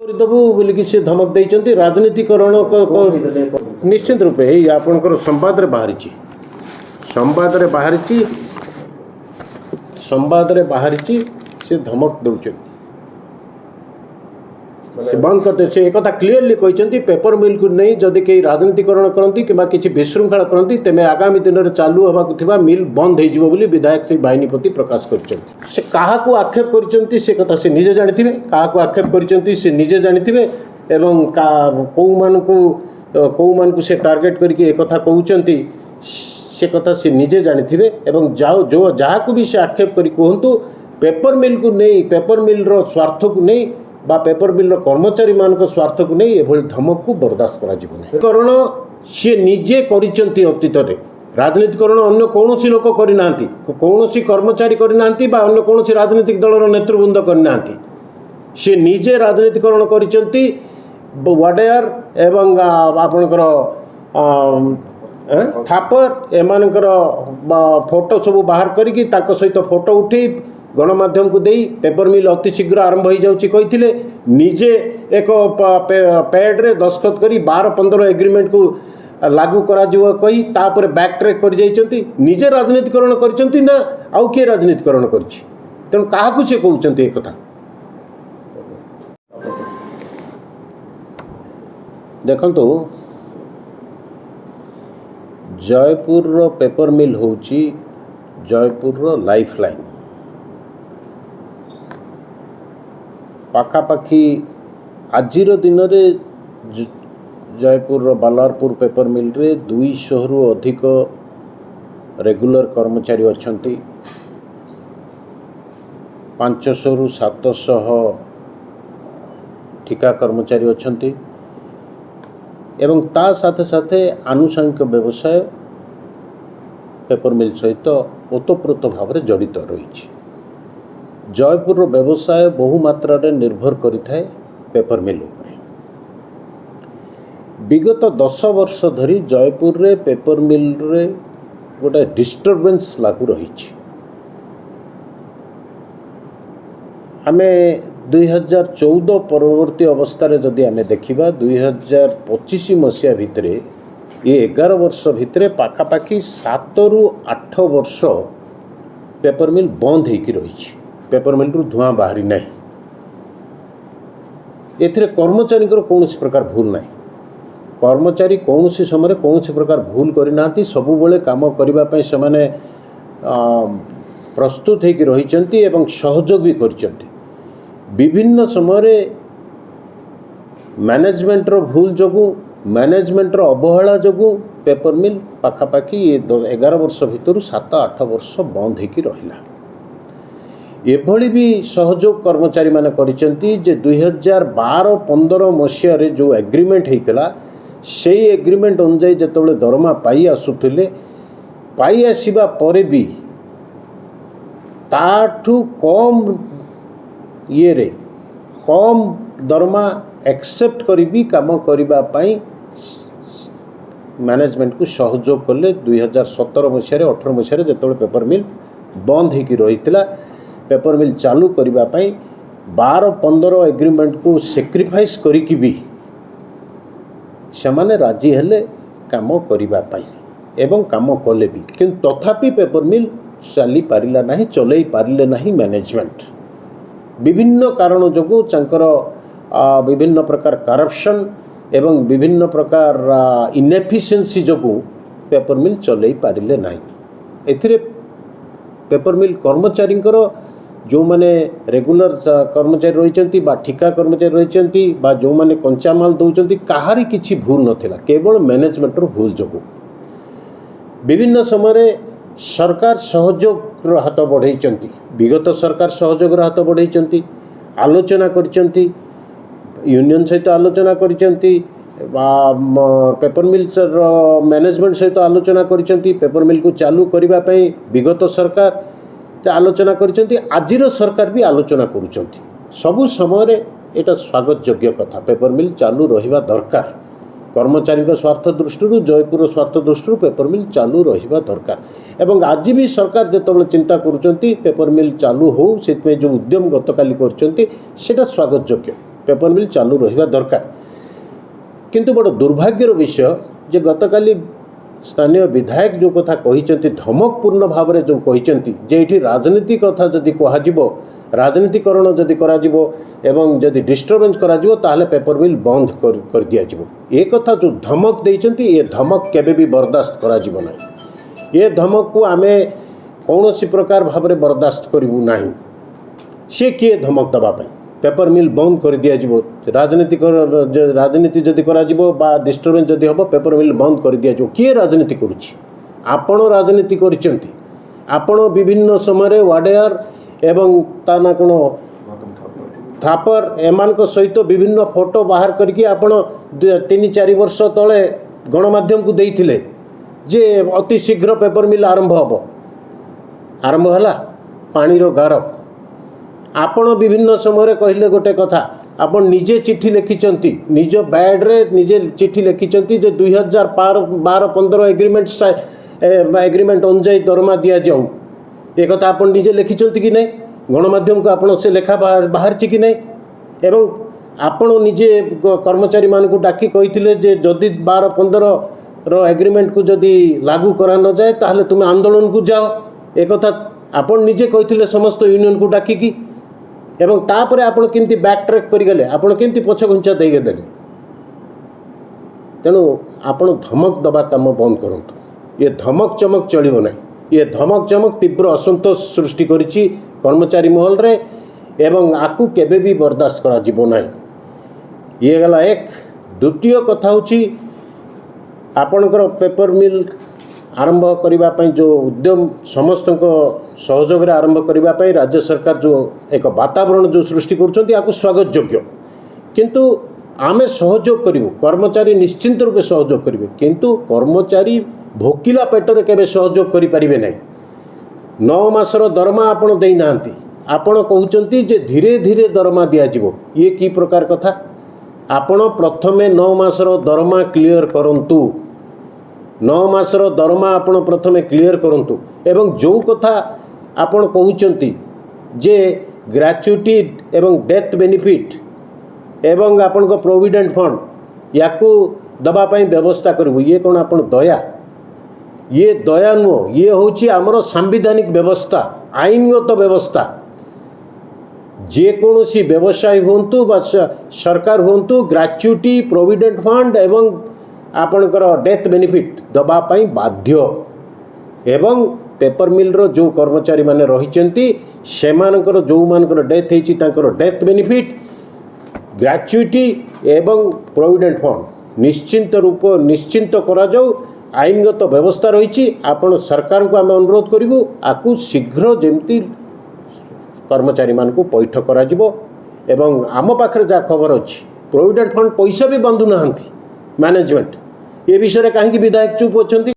କରିଦେବୁ ବୋଲିକି ସେ ଧମକ ଦେଇଛନ୍ତି। ରାଜନୀତିକରଣ ନିଶ୍ଚିତ ରୂପେ ଏଇ ଆପଣଙ୍କର ସମ୍ବାଦରେ ବାହାରିଛି ସେ ଧମକ ଦେଉଛନ୍ତି। ସେ ବନ୍ଦ କରିତେ ସେ ଏକଥା କ୍ଲିଅରଲି କହିଛନ୍ତି ପେପର ମିଲ୍କୁ ନେଇ ଯଦି କେହି ରାଜନୀତିକରଣ କରନ୍ତି କିମ୍ବା କିଛି ବିଶୃଙ୍ଖଳା କରନ୍ତି ତେବେ ଆଗାମୀ ଦିନରେ ଚାଲୁ ହେବାକୁ ଥିବା ମିଲ୍ ବନ୍ଦ ହୋଇଯିବ ବୋଲି ବିଧାୟକ ଶ୍ରୀ ବାହିନୀପତି ପ୍ରକାଶ କରିଛନ୍ତି। ସେ କାହାକୁ ଆକ୍ଷେପ କରିଛନ୍ତି ସେ କଥା ସେ ନିଜେ ଜାଣିଥିବେ, କାହାକୁ ଆକ୍ଷେପ କରିଛନ୍ତି ସେ ନିଜେ ଜାଣିଥିବେ ଏବଂ କେଉଁମାନଙ୍କୁ ସେ ଟାର୍ଗେଟ୍ କରିକି ଏକଥା କହୁଛନ୍ତି ସେ କଥା ସେ ନିଜେ ଜାଣିଥିବେ ଏବଂ ଯାହାକୁ ବି ସେ ଆକ୍ଷେପ କରି କୁହନ୍ତୁ ପେପର ମିଲ୍କୁ ନେଇ ପେପର ମିଲ୍ର ସ୍ୱାର୍ଥକୁ ନେଇ বা পেপর মিଲ୍ର କର୍ମଚାରୀମାନଙ୍କ ସ୍ୱାର୍ଥକୁ ନେଇ ଏଭଳି ଧମକକୁ ବରଦାସ୍ତ କରାଯିବ ନାହିଁ। କରଣ ସିଏ ନିଜେ କରିଛନ୍ତି ଅତୀତରେ, ରାଜନୀତିକରଣ ଅନ୍ୟ କୌଣସି ଲୋକ କରିନାହାନ୍ତି, କୌଣସି କର୍ମଚାରୀ କରିନାହାନ୍ତି ବା ଅନ୍ୟ କୌଣସି ରାଜନୈତିକ ଦଳର ନେତୃବୃନ୍ଦ କରିନାହାନ୍ତି। ସିଏ ନିଜେ ରାଜନୀତିକରଣ କରିଛନ୍ତି। ୱାଡେୟାର ଏବଂ ଆପଣଙ୍କର ଥାପର ଏମାନଙ୍କର ଫଟୋ ସବୁ ବାହାର କରିକି ତାଙ୍କ ସହିତ ଫଟୋ ଉଠେଇ ଗଣମାଧ୍ୟମକୁ ଦେଇ ପେପର ମିଲ୍ ଅତି ଶୀଘ୍ର ଆରମ୍ଭ ହୋଇଯାଉଛି କହିଥିଲେ। ନିଜେ ଏକ ପ୍ୟାଡ୍ରେ ଦସ୍ତଖତ କରି 12-15 ଏଗ୍ରିମେଣ୍ଟକୁ ଲାଗୁ କରାଯିବ କହି ତାପରେ ବ୍ୟାକ୍ ଟ୍ରେକ୍ କରିଯାଇଛନ୍ତି। ନିଜେ ରାଜନୀତିକରଣ କରିଛନ୍ତି ନା ଆଉ କିଏ ରାଜନୀତିକରଣ କରିଛି? ତେଣୁ କାହାକୁ ସେ କହୁଛନ୍ତି ଏକଥା? ଦେଖନ୍ତୁ, ଜୟପୁରର ପେପର ମିଲ୍ ହେଉଛି ଜୟପୁରର ଲାଇଫ୍ ଲାଇନ୍। ପାଖାପାଖି ଆଜିର ଦିନରେ ଜୟପୁରର ବାଲାରପୁର ପେପର ମିଲ୍ରେ 200ରୁ ଅଧିକ ରେଗୁଲାର କର୍ମଚାରୀ ଅଛନ୍ତି। 500ରୁ 700 ଠିକା କର୍ମଚାରୀ ଅଛନ୍ତି ଏବଂ ତା ସାଥେ ସାଥେ ଆନୁଷଙ୍ଗିକ ବ୍ୟବସାୟ ପେପର ମିଲ୍ ସହିତ ଓତପ୍ରୋତ ଭାବରେ ଜଡ଼ିତ ରହିଛି। ଜୟପୁରର ବ୍ୟବସାୟ ବହୁ ମାତ୍ରାରେ ନିର୍ଭର କରିଥାଏ ପେପର ମିଲ୍ ଉପରେ। ବିଗତ 10 ବର୍ଷ ଧରି ଜୟପୁରରେ ପେପର ମିଲ୍ରେ ଗୋଟାଏ ଡିଷ୍ଟର୍ବାନ୍ସ ଲାଗୁ ରହିଛି। ଆମେ 2014 ପରବର୍ତ୍ତୀ ଅବସ୍ଥାରେ ଯଦି ଆମେ ଦେଖିବା 2025 ମସିହା ଭିତରେ ଏ 11 ବର୍ଷ ଭିତରେ ପାଖାପାଖି 7ରୁ 8 ବର୍ଷ ପେପର ମିଲ୍ ବନ୍ଦ ହୋଇକି ରହିଛି। ପେପର ମିଲ୍ରୁ ଧୂଆଁ ବାହାରି ନାହିଁ। ଏଥିରେ କର୍ମଚାରୀଙ୍କର କୌଣସି ପ୍ରକାର ଭୁଲ ନାହିଁ। କର୍ମଚାରୀ କୌଣସି ସମୟରେ କୌଣସି ପ୍ରକାର ଭୁଲ କରିନାହାନ୍ତି। ସବୁବେଳେ କାମ କରିବା ପାଇଁ ସେମାନେ ପ୍ରସ୍ତୁତ ହୋଇକି ରହିଛନ୍ତି ଏବଂ ସହଯୋଗ ବି କରିଛନ୍ତି। ବିଭିନ୍ନ ସମୟରେ ମ୍ୟାନେଜମେଣ୍ଟର ଭୁଲ ଯୋଗୁଁ, ମ୍ୟାନେଜମେଣ୍ଟର ଅବହେଳା ଯୋଗୁଁ ପେପର ମିଲ୍ ପାଖାପାଖି 11 ବର୍ଷ ଭିତରୁ 7-8 ବର୍ଷ ବନ୍ଦ ହୋଇକି ରହିଲା। ଏଭଳି ବି ସହଯୋଗ କର୍ମଚାରୀମାନେ କରିଛନ୍ତି ଯେ 2012-15 ମସିହାରେ ଯେଉଁ ଏଗ୍ରିମେଣ୍ଟ ହୋଇଥିଲା ସେଇ ଏଗ୍ରିମେଣ୍ଟ ଅନୁଯାୟୀ ଯେତେବେଳେ ଦରମା ପାଇ ଆସୁଥିଲେ, ପାଇ ଆସିବା ପରେ ବି ତାଠୁ କମ୍ କମ୍ ଦରମା ଆକ୍ସେପ୍ଟ କରିବି କାମ କରିବା ପାଇଁ ମ୍ୟାନେଜମେଣ୍ଟକୁ ସହଯୋଗ କଲେ। 2017 ମସିହାରେ 18 ମସିହାରେ ଯେତେବେଳେ ପେପର ମିଲ୍ ବନ୍ଦ ହୋଇକି ରହିଥିଲା, ପେପର ମିଲ୍ ଚାଲୁ କରିବା ପାଇଁ 12-15 ଏଗ୍ରିମେଣ୍ଟକୁ ସାକ୍ରିଫାଇସ୍ କରିକି ବି ସେମାନେ ରାଜି ହେଲେ କାମ କରିବା ପାଇଁ ଏବଂ କାମ କଲେ ବି। କିନ୍ତୁ ତଥାପି ପେପର ମିଲ୍ ଚାଲିପାରିଲା ନାହିଁ, ଚଲେଇ ପାରିଲେ ନାହିଁ ମ୍ୟାନେଜମେଣ୍ଟ। ବିଭିନ୍ନ କାରଣ ଯୋଗୁଁ ତାଙ୍କର ବିଭିନ୍ନ ପ୍ରକାର କରପ୍ସନ୍ ଏବଂ ବିଭିନ୍ନ ପ୍ରକାର ଇନ୍ଏଫିସିଏନ୍ସି ଯୋଗୁଁ ପେପର ମିଲ୍ ଚଲେଇ ପାରିଲେ ନାହିଁ। ଏଥିରେ ପେପର ମିଲ୍ କର୍ମଚାରୀଙ୍କର ଯେଉଁମାନେ ରେଗୁଲାର କର୍ମଚାରୀ ରହିଛନ୍ତି ବା ଠିକା କର୍ମଚାରୀ ରହିଛନ୍ତି ବା ଯେଉଁମାନେ କଞ୍ଚାମାଲ ଦେଉଛନ୍ତି କାହାରି କିଛି ଭୁଲ ନଥିଲା, କେବଳ ମ୍ୟାନେଜମେଣ୍ଟର ଭୁଲ ଯୋଗୁଁ। ବିଭିନ୍ନ ସମୟରେ ସରକାର ସହଯୋଗର ହାତ ବଢ଼ାଇଛନ୍ତି। ବିଗତ ସରକାର ସହଯୋଗର ହାତ ବଢ଼ାଇଛନ୍ତି, ଆଲୋଚନା କରିଛନ୍ତି, ୟୁନିୟନ୍ ସହିତ ଆଲୋଚନା କରିଛନ୍ତି, ପେପର ମିଲ୍ର ମ୍ୟାନେଜମେଣ୍ଟ ସହିତ ଆଲୋଚନା କରିଛନ୍ତି। ପେପର ମିଲ୍କୁ ଚାଲୁ କରିବା ପାଇଁ ବିଗତ ସରକାର ଆଲୋଚନା କରିଛନ୍ତି, ଆଜିର ସରକାର ବି ଆଲୋଚନା କରୁଛନ୍ତି। ସବୁ ସମୟରେ এটা ସ୍ୱାଗତଯୋଗ୍ୟ କଥା। ପେପର ମିଲ୍ ଚାଲୁ ରହିବା ଦରକାର। କର୍ମଚାରୀଙ୍କ ସ୍ୱାର୍ଥ ଦୃଷ୍ଟିରୁ, ଜୟପୁରର ସ୍ୱାର୍ଥ ଦୃଷ୍ଟିରୁ ପେପର ମିଲ୍ ଚାଲୁ ରହିବା ଦରକାର। ଏବଂ ଆଜି ବି ସରକାର ଯେତେବେଳେ ଚିନ୍ତା କରୁଛନ୍ତି ପେପର ମିଲ୍ ଚାଲୁ ହେଉ, ସେଥିପାଇଁ ଯେଉଁ ଉଦ୍ୟମ ଗତକାଲି କରିଛନ୍ତି ସେଇଟା ସ୍ୱାଗତଯୋଗ୍ୟ। पेपर मिल चालू रहिबा दरकार। किंतु बड़ दुर्भाग्यर विषय जे गतकाली स्थानीय विधायक जो कथा कही धमकपूर्ण भाव में जो कही जे ये राजनीति कथा जदि कह राजनीतिकरण जदि करा एवं जदि डिस्टर्बेंस करा ताहले पेपर मिल बंद कर दिया ये कथा जो धमक देइचंती ये धमक केबे भी बर्दाश्त करा ना। ये धमक को आमे कौन सी प्रकार भाव में बर्दाश्त करूँ ना। सी किए धमक दबा पेपर मिल बंद कर दिया राजनीति जदि करा डिस्टर्बेंस जदि हम पेपर मिल बंद कर दिया किए राजनीति करुच्ची आपण राजनीति करिसेंती आपण विभिन्न समय वाडेयर एवं ता ना कौन थापर एमान सहित विभिन्न फोटो बाहर करके आपण 3-4 वर्ष तले गणमाध्यम को देइथिले जे अति शीघ्र पेपर मिल आरंभ हला पानी रो गार। आपण विभिन्न समय कहले गोटे कथा आपण निजे चिट्ठी लिखिचंती निज बैड्रे निजे चिट्ठी लिखिचंती जे 2012-15 एग्रीमेंट अनुजाई दरमा दिया जाऊ एक कथा आपण निजे लिखिचंती कि नहीं गणमाध्यम को आपण से लेखा बाहर कि नहीं एवं आपण निजे कर्मचारी मान को डाकी कही जे जदि 12-15 एग्रीमेंट को जदि लागू करा न जाए ताहले तुम आंदोलन को जाओ एक कथा आपण निजे कही समस्त यूनियन को डाकी एवं तापर आपण केमती बैक ट्रैक करिगले आपण केमती पछ घुंचा देगले तेणु आपण धमक दबा काम बंद करंतु। ये धमक चमक चलिबो नहीं। ये धमक चमक तीव्र असंतोष सृष्टि करिछि कर्मचारी महल रे एवं आकु केबे भी बर्दाश्त करा जिवो नहीं। ये गला एक। द्वितीय कथा होछि आपणकर पेपर मिल आरंभ करिबा पई जो उद्यम समस्त सहयोग आरंभ करिबा राज्य सरकार जो एक वातावरण जो सृष्टि करुछंती आकु स्वागत योग्य किंतु आमे सहयोग करिवो कर्मचारी निश्चिंत रूपे सहयोग करिवे किंतु कर्मचारी भोकिला पेटर केबे सहयोग करि परिबे नै। 9 मासर दरमा आपण देई नांती आपण कहउचंती जे धीरे धीरे दरमा दिया जिवो ये की प्रकार कथा आपण प्रथमे 9 मासर दरमा क्लियर करंतु 9 मासर दरमा आपण प्रथमे क्लियर करंतु एवं जो कथा आपण कहउचंती जे ग्रेच्युटी एवं डेथ बेनिफिट एवं आपण को प्रोविडेंट फंड याकू दबा पई व्यवस्था करबो ये कोन आपण दया ये दया नुह ये होची आमर सांविधानिक व्यवस्था आईनगत व्यवस्था जेकोसी व्यवसाय होंतु बा सरकार होंतु ग्रेच्युटी प्रोविडेंट फंड एवं आपणकर डेथ बेनिफिट दबा पई बाध्य एवं पेपर मिल रो जो कर्मचारी माने रहिचंती सेमानकर जो मानकर डेथ हेची तांकर डेथ बेनिफिट ग्रेच्युटी एवं प्रोविडेंट फंड निश्चिंत करा जाऊ आईनगत व्यवस्था रही आपण सरकार को आम अनुरोध करूँ आकु शीघ्र जमती कर्मचारी मान को पैठ करा एवं आम पाखे जहाँ खबर अच्छी प्रोविडेंट फंड पैसा भी बांधु ना मैनेजमेंट ये विषय कहीं विधायक चुप अच्छा।